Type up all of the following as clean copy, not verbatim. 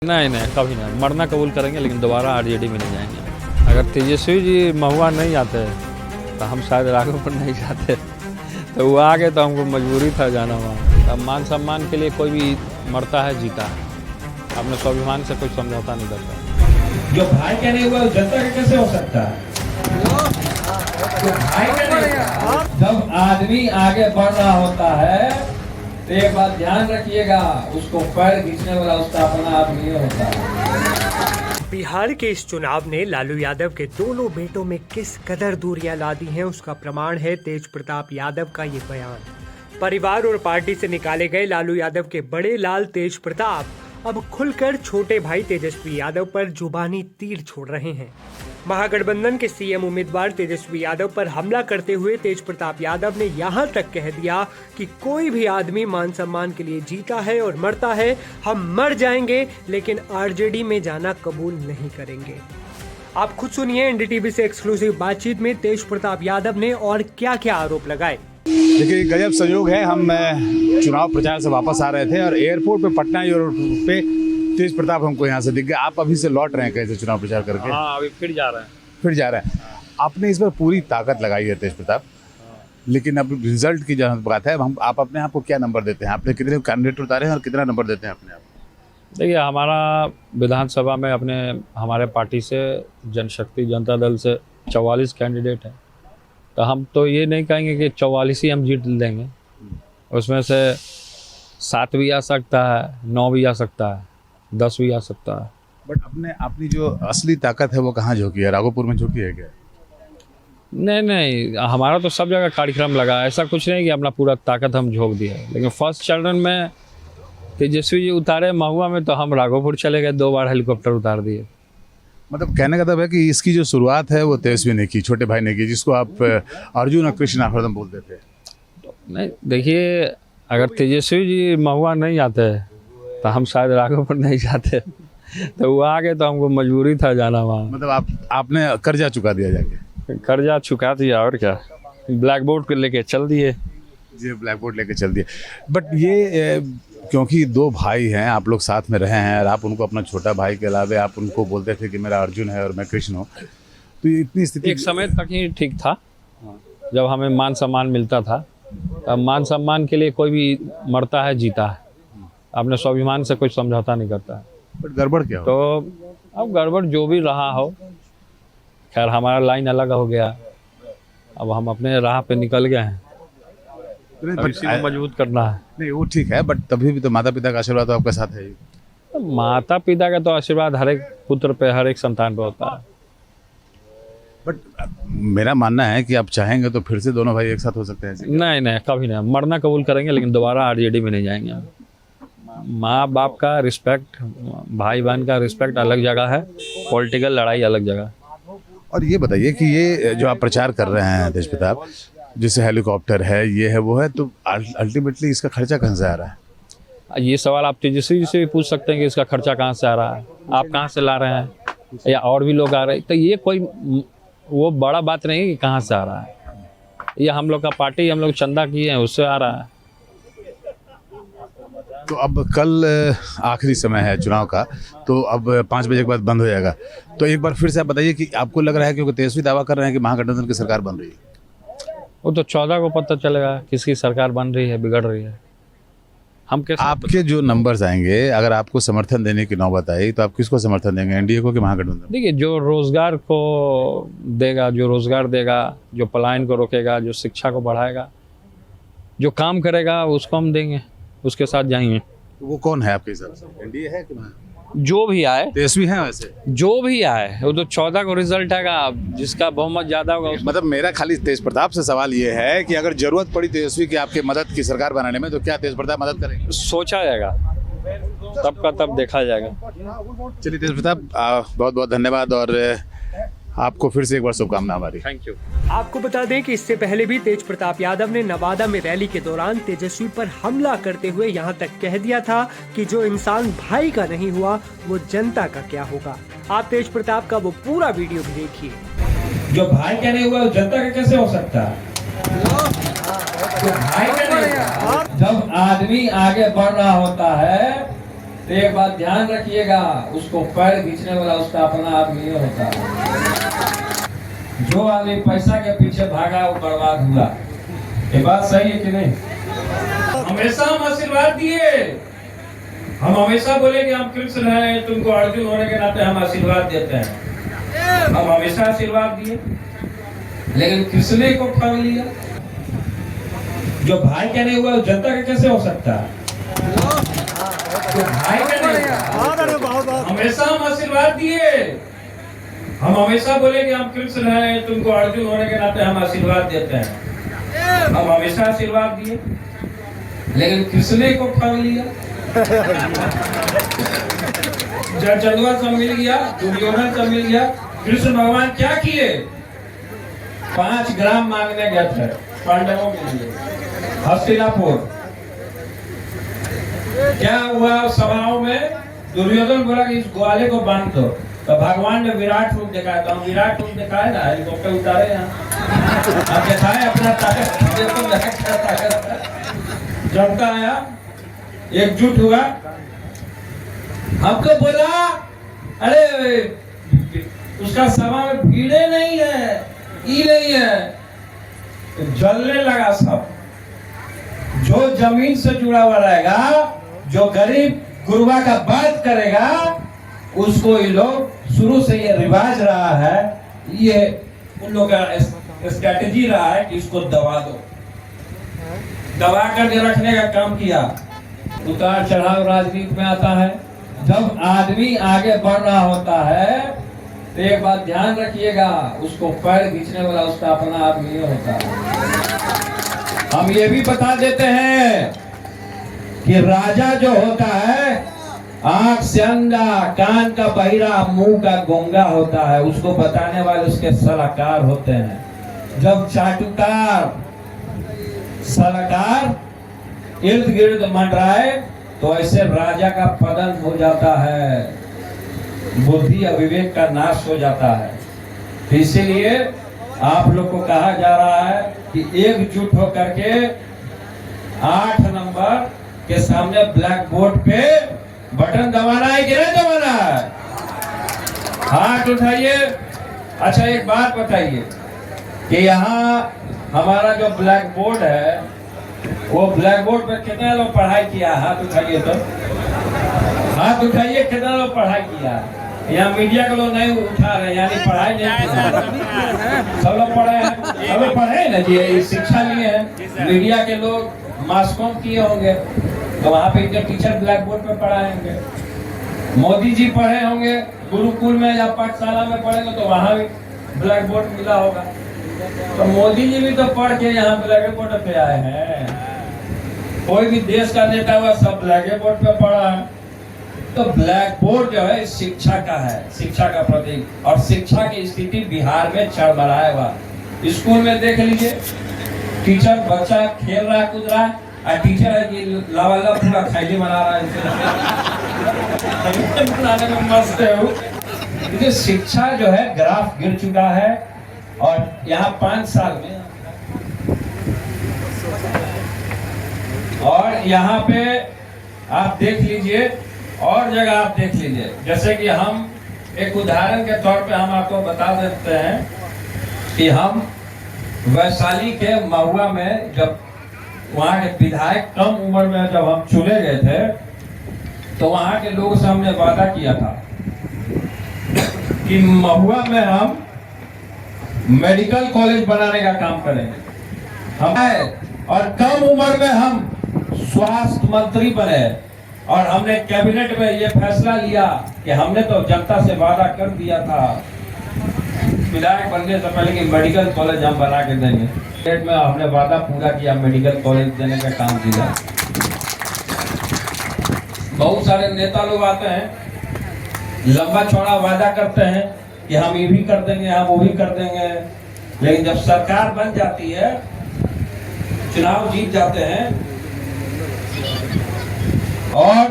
नहीं नहीं, कभी नहीं। मरना कबूल करेंगे लेकिन दोबारा आरजेडी में नहीं जाएंगे। अगर तेजस्वी जी महुआ नहीं आते तो हम शायद राघोपुर नहीं जाते। तो वो आ गए तो हमको मजबूरी था जाना वहाँ। अब मान सम्मान के लिए कोई भी मरता है जीता है, अपने स्वाभिमान से कोई समझौता नहीं करता। जो भाई का नहीं हुआ जनता का कैसे हो सकता है? जो भाई का नहीं हुआ, जब आदमी आगे बढ़ रहा होता है तो एक बात ध्यान रखिएगा, उसको पैर खींचने वाला उसका अपना आदमी होता है। बिहार के इस चुनाव ने लालू यादव के दोनों बेटों में किस कदर दूरियां ला दी हैं, उसका प्रमाण है तेज प्रताप यादव का ये बयान। परिवार और पार्टी से निकाले गए लालू यादव के बड़े लाल तेज प्रताप अब खुलकर छोटे भाई तेजस्वी यादव पर जुबानी तीर छोड़ रहे हैं। महागठबंधन के सीएम उम्मीदवार तेजस्वी यादव पर हमला करते हुए तेज प्रताप यादव ने यहां तक कह दिया कि कोई भी आदमी मान सम्मान के लिए जीता है और मरता है, हम मर जाएंगे लेकिन आरजेडी में जाना कबूल नहीं करेंगे। आप खुद सुनिए एनडीटीवी से एक्सक्लूसिव बातचीत में तेज प्रताप यादव ने और क्या क्या आरोप लगाए। देखिए, गजब संयोग है, हम चुनाव प्रचार से वापस आ रहे थे और एयरपोर्ट पे पटना एयरपोर्ट पे तेज प्रताप हमको यहाँ से दिख गया। आप अभी से लौट रहे हैं कैसे चुनाव प्रचार करके? हाँ, अभी फिर जा रहे हैं। फिर जा रहे हैं। आपने इस पर पूरी ताकत लगाई है तेज प्रताप, लेकिन अब रिजल्ट की जहाँ बात है, हम आप अपने आप को क्या नंबर देते हैं? आपने कितने कैंडिडेट उतारे हैं और कितना नंबर देते हैं अपने आप? देखिए, हमारा विधानसभा में हमारे पार्टी से जनशक्ति जनता दल से 44 कैंडिडेट हैं। तो हम तो ये नहीं कहेंगे कि 44 ही हम जीत लेंगे, उसमें से 7 भी आ सकता है, 9 भी आ सकता है, 10 भी आ सकता है। बट अपनी जो असली ताकत है वो कहाँ झोंकी है? राघोपुर में झोंकी है क्या? नहीं नहीं, हमारा तो सब जगह कार्यक्रम लगा है। ऐसा कुछ नहीं कि अपना पूरा ताकत हम झोंक दिया है। लेकिन फर्स्ट चरण में तेजस्वी जी उतारे महुआ में, तो हम राघोपुर चले गए, 2 बार हेलीकॉप्टर उतार दिए। मतलब कहने का मतलब है कि इसकी जो शुरुआत है वो तेजस्वी ने की, छोटे भाई ने की, जिसको आप अर्जुन और कृष्ण हरदम बोलते थे। नहीं, देखिए, अगर तेजस्वी जी महुआ नहीं आते तो हम शायद राघोपुर नहीं जाते। तो वो आ गए तो हमको मजबूरी था जाना वहाँ। मतलब आपने कर्जा चुका दिया जाके? कर्जा चुका दिया और क्या, ब्लैक बोर्ड को लेके चल दिए जी, ब्लैक बोर्ड लेके चल दिए। बट ये क्योंकि 2 भाई हैं, आप लोग साथ में रहे हैं और आप उनको अपना छोटा भाई के अलावे आप उनको बोलते थे कि मेरा अर्जुन है और मैं कृष्ण हूँ, तो ये इतनी स्थिति एक समय तक ही ठीक था जब हमें मान सम्मान मिलता था। अब मान सम्मान के लिए कोई भी मरता है जीता है, अपने स्वाभिमान से कोई समझौता नहीं करता है। बट गड़बड़ क्या हो? तो अब गड़बड़ जो भी रहा हो, खैर हमारा लाइन अलग हो गया, अब हम अपने राह पे निकल गए हैं, अब इसी को मजबूत करना है। नहीं, वो ठीक है, बट तभी भी तो माता पिता का आशीर्वाद तो आपके साथ है ही। तो माता पिता का तो आशीर्वाद हर एक पुत्र पे, हर एक संतान पे होता है। बट मेरा मानना है कि आप चाहेंगे तो फिर से दोनों भाई एक साथ हो सकते हैं। नहीं नहीं, कभी नहीं। मरना कबूल करेंगे लेकिन दोबारा आरजेडी में नहीं जाएंगे। माँ बाप का रिस्पेक्ट, भाई बहन का रिस्पेक्ट अलग जगह है, पॉलिटिकल लड़ाई अलग जगह। और ये बताइए कि ये जो आप प्रचार कर रहे हैं तेज प्रताप, जैसे हेलीकॉप्टर है, ये है वो है, तो अल्टीमेटली इसका खर्चा कहाँ से आ रहा है? ये सवाल आप तेजस्वी जी से भी पूछ सकते हैं कि इसका खर्चा कहाँ से आ रहा है, आप कहाँ से ला रहे हैं, या और भी लोग आ रहे हैं। तो ये कोई वो बड़ा बात नहीं कि कहाँ से आ रहा है। ये हम लोग का पार्टी, हम लोग चंदा किए हैं, उससे आ रहा है। तो अब कल आखिरी समय है चुनाव का, तो अब 5 बजे के बाद बंद हो जाएगा। तो एक बार फिर से आप बताइए कि आपको लग रहा है, क्योंकि तेजस्वी दावा कर रहे हैं कि महागठबंधन की सरकार बन रही है, वो तो 14 को पता चलेगा किसकी सरकार बन रही है, बिगड़ रही है। हम कैसे आपके जो नंबर्स आएंगे, अगर आपको समर्थन देने की नौबत आई तो आप किसको समर्थन देंगे, एनडीए को कि महागठबंधन? देखिए, जो रोजगार को देगा, जो रोजगार देगा, जो पलायन को रोकेगा, जो शिक्षा को बढ़ाएगा, जो काम करेगा, उसको हम देंगे, उसके साथ जाएंगे। तो वो कौन है आपके हिसाब से? एनडीए है कि जो भी आए, तेजस्वी है? वैसे जो भी आए, वो तो 14 को रिजल्ट आएगा, जिसका बहुमत ज्यादा होगा उसको। मतलब मेरा खाली तेज प्रताप से सवाल ये है कि अगर जरूरत पड़ी तेजस्वी की आपके मदद की सरकार बनाने में, तो क्या तेज प्रताप मदद करेंगे? सोचा जाएगा, तब का तब देखा जाएगा। चलिए तेज प्रताप, बहुत बहुत धन्यवाद और आपको फिर से एक बार शुभकामना हमारी। Thank you. आपको बता दें कि इससे पहले भी तेज प्रताप यादव ने नवादा में रैली के दौरान तेजस्वी पर हमला करते हुए यहां तक कह दिया था कि जो इंसान भाई का नहीं हुआ वो जनता का क्या होगा। आप तेज प्रताप का वो पूरा वीडियो भी देखिए। जो भाई का नहीं हुआ जनता का कैसे हो सकता है? जो भाई का नहीं हुआ, जब आदमी आगे बढ़ रहा होता है तो एक बात ध्यान रखिएगा, उसको पैर खींचने वाला उसका अपना आदमी नहीं होता है। जो आदमी पैसा के पीछे भागा वो बर्बाद हुआ। ये बात सही है कि नहीं? हमेशा हम आशीर्वाद दिए, हम हमेशा बोले कि हम कृष्ण हैं, तुमको अर्जुन होने के नाते हम आशीर्वाद देते हैं। हम हमेशा आशीर्वाद दिए, लेकिन कृष्ण को ठग लिया। जो भाई का नहीं हुआ जनता का कैसे हो सकता है? जो भाई का नहीं हुआ, हमेशा हम आशीर्वाद दिए, हम हमेशा बोले कि हम कृष्ण हैं, तुमको अर्जुन होने के नाते हम आशीर्वाद देते हैं। हम हमेशा आशीर्वाद दिए, लेकिन कृष्ण को ठग लिया। चंदुआ सब मिल गया, दुर्योधन सब मिल गया। कृष्ण भगवान क्या किए? 5 ग्राम मांगने गए थे पांडवों के लिए हस्तिनापुर। क्या हुआ? सभाओं में दुर्योधन बोला कि इस ग्वाले को बांध दो, तो भगवान ने विराट रूप दिखाया। तो हम विराट रूप दिखाए ना, हेलीकॉप्टर उतारे यहाँ, अब दिखाए अपना ताकत। जनता आया, एकजुट हुआ, हमको बोला अरे उसका सभा में भीड़े नहीं है, ई नहीं है। तो जलने लगा सब। जो जमीन से जुड़ा हुआ रहेगा, जो गरीब गुरुआ का बात करेगा, उसको ये लोग शुरू से ये रिवाज रहा है, ये उन लोगों का स्ट्रेटेजी रहा है कि इसको दबा दो, दबा कर रखने का काम किया। उतार चढ़ाव राजनीति में आता है। जब आदमी आगे बढ़ रहा होता है तो एक बात ध्यान रखिएगा, उसको पैर खींचने वाला उसका अपना आदमी नहीं होता है। हम ये भी बता देते हैं कि राजा जो होता है आंख से अंधा, कान का बहिरा, मुंह का गूंगा होता है। उसको बताने वाले उसके सलाहकार होते हैं। जब चाटुकार सलाहकार इर्द गिर्द मंडराए तो ऐसे राजा का पतन हो जाता है, बुद्धि और विवेक का नाश हो जाता है। इसीलिए आप लोग को कहा जा रहा है कि एकजुट होकर के 8 नंबर के सामने ब्लैक बोर्ड पे बटन दबाना है कि नहीं दबाना है? हाथ उठाइए। अच्छा एक बात बताइए कि यहाँ हमारा जो ब्लैक बोर्ड है, वो ब्लैक बोर्ड पे कितने लोग पढ़ाई किया? हाथ उठाइए। तो हाथ उठाइए, कितना लोग पढ़ाई किया? यहाँ मीडिया के लोग नहीं उठा रहे, यानी पढ़ाई नहीं किया। सब लोग पढ़े हैं, सब लोग पढ़े ना जी, शिक्षा लिए हैं। मीडिया के लोग मास कॉम किए होंगे, तो वहाँ पे इनके टीचर ब्लैक बोर्ड पे पढ़ाएंगे। मोदी जी पढ़े होंगे गुरुकुल में या पाठशाला में पढ़ेंगे, तो वहाँ भी ब्लैक बोर्ड मिला होगा। तो मोदी जी भी तो पढ़ के यहाँ ब्लैक बोर्ड पे आए हैं। कोई भी देश का नेता हुआ सब ब्लैक बोर्ड पे पढ़ा है। तो ब्लैक बोर्ड जो है शिक्षा का है, शिक्षा का प्रतीक। और शिक्षा की स्थिति बिहार में चरमराया हुआ। स्कूल में देख लीजिए, टीचर बच्चा खेल रहा है, कूद रहा है, और टीचर है कि लावाला पूरा खैली बना रहा है। बनाने में मस्त है वो। क्योंकि शिक्षा जो है ग्राफ गिर चुका है। और यहाँ 5 साल में, और यहाँ पे आप देख लीजिए, और जगह आप देख लीजिए। जैसे कि हम एक उदाहरण के तौर पे हम आपको बता देते हैं कि हम वैशाली के महुआ में, जब वहाँ के विधायक कम उम्र में जब हम चुने गए थे, तो वहाँ के लोगों से हमने वादा किया था कि महुआ में हम मेडिकल कॉलेज बनाने का काम करेंगे। हम और कम उम्र में हम स्वास्थ्य मंत्री बने, और हमने कैबिनेट में ये फैसला लिया कि हमने तो जनता से वादा कर दिया था विधायक बनने से पहले कि मेडिकल कॉलेज हम बना के देंगे। स्टेट में हमने वादा पूरा किया, मेडिकल कॉलेज देने का काम किया। बहुत सारे नेता लोग आते हैं, लंबा चौड़ा वादा करते हैं कि हम ये भी कर देंगे, हम वो भी कर देंगे, लेकिन जब सरकार बन जाती है, चुनाव जीत जाते हैं, और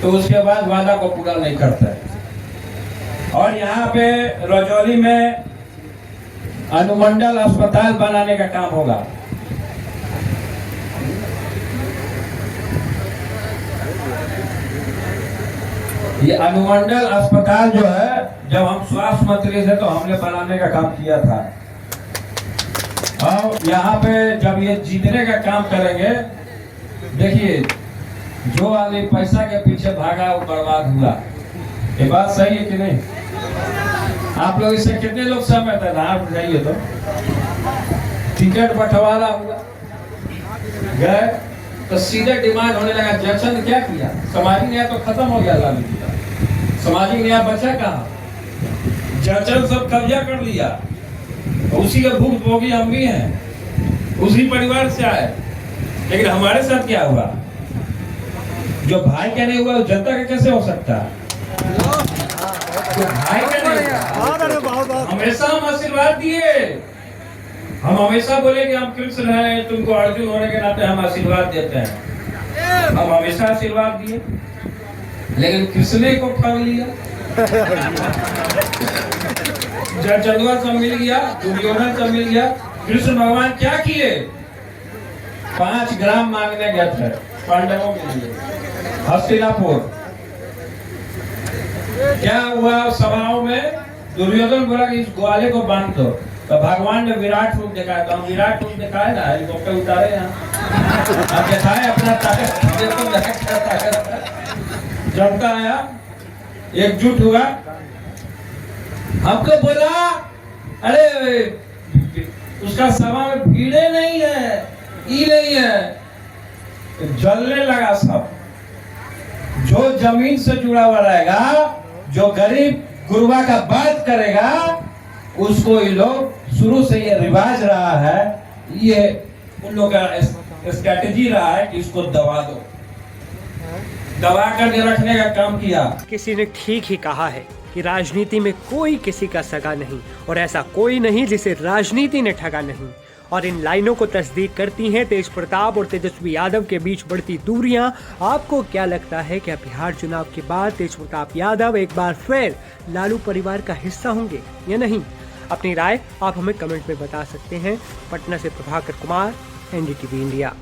तो उसके बाद वादा को पूरा नहीं करते। और यहाँ पे रजौली में अनुमंडल अस्पताल बनाने का काम होगा। ये अनुमंडल अस्पताल जो है, जब हम स्वास्थ्य मंत्री थे तो हमने बनाने का काम किया था। और यहाँ पे जब ये जीतने का काम करेंगे, देखिए जो आदमी पैसा के पीछे भागा वो बर्बाद हुआ। ये बात सही है कि नहीं? आप लोग इससे कितने लोग सहमत है? धार जाइए तो टिकट बंटवारा हुआ, गए तो सीधे डिमांड होने लगा। जयचंद क्या किया? सामाजिक न्याय तो खत्म हो गया लालू जी का, सामाजिक न्याय बचा कहाँ? जयचंद सब कब्जा कर लिया, उसी के भुक्तभोगी हम भी हैं, उसी परिवार से आए। लेकिन हमारे साथ क्या हुआ? जो भाई का नहीं हुआ वो जनता का कैसे हो सकता है? जो भाई का नहीं हुआ, हमेशा हम आशीर्वाद दिए, हम हमेशा बोले कि हम कृष्ण हैं, तुमको अर्जुन होने के नाते हम आशीर्वाद देते हैं। हम हमेशा आशीर्वाद दिए, लेकिन कृष्ण को ठग लिया। जयचंदवा सब मिल गया, दुर्योधन सब मिल गया। कृष्ण भगवान क्या किए? 5 ग्राम मांगने गए थे पांडवों के लिए हस्तिनापुर। क्या हुआ? सभाओं में दुर्योधन बोला कि इस ग्वाले को बांध दो, तो भगवान ने विराट रूप दिखाया। तो हम विराट रूप दिखाए ना, हेलीकॉप्टर उतारे यहाँ, हम दिखाए अपना ताकत, देखो क्या ताकत। जनता आया, एकजुट हुआ, हमको बोला अरे उसका सभा में भीड़े नहीं है, ई नहीं है, तो जलने लगा सब। जो जमीन से जुड़ा हुआ रहेगा, जो गरीब गुरुआ का बात करेगा, उसको ये लोग शुरू से ये रिवाज रहा है, ये उन लोग का स्ट्रैटेजी रहा है कि इसको दबा दो, दबा कर रखने का काम किया। किसी ने ठीक ही कहा है कि राजनीति में कोई किसी का सगा नहीं, और ऐसा कोई नहीं जिसे राजनीति ने ठगा नहीं। और इन लाइनों को तस्दीक करती हैं तेज प्रताप और तेजस्वी यादव के बीच बढ़ती दूरियां। आपको क्या लगता है कि बिहार चुनाव के बाद तेज प्रताप यादव एक बार फिर लालू परिवार का हिस्सा होंगे या नहीं? अपनी राय आप हमें कमेंट में बता सकते हैं। पटना से प्रभाकर कुमार, NDTV इंडिया।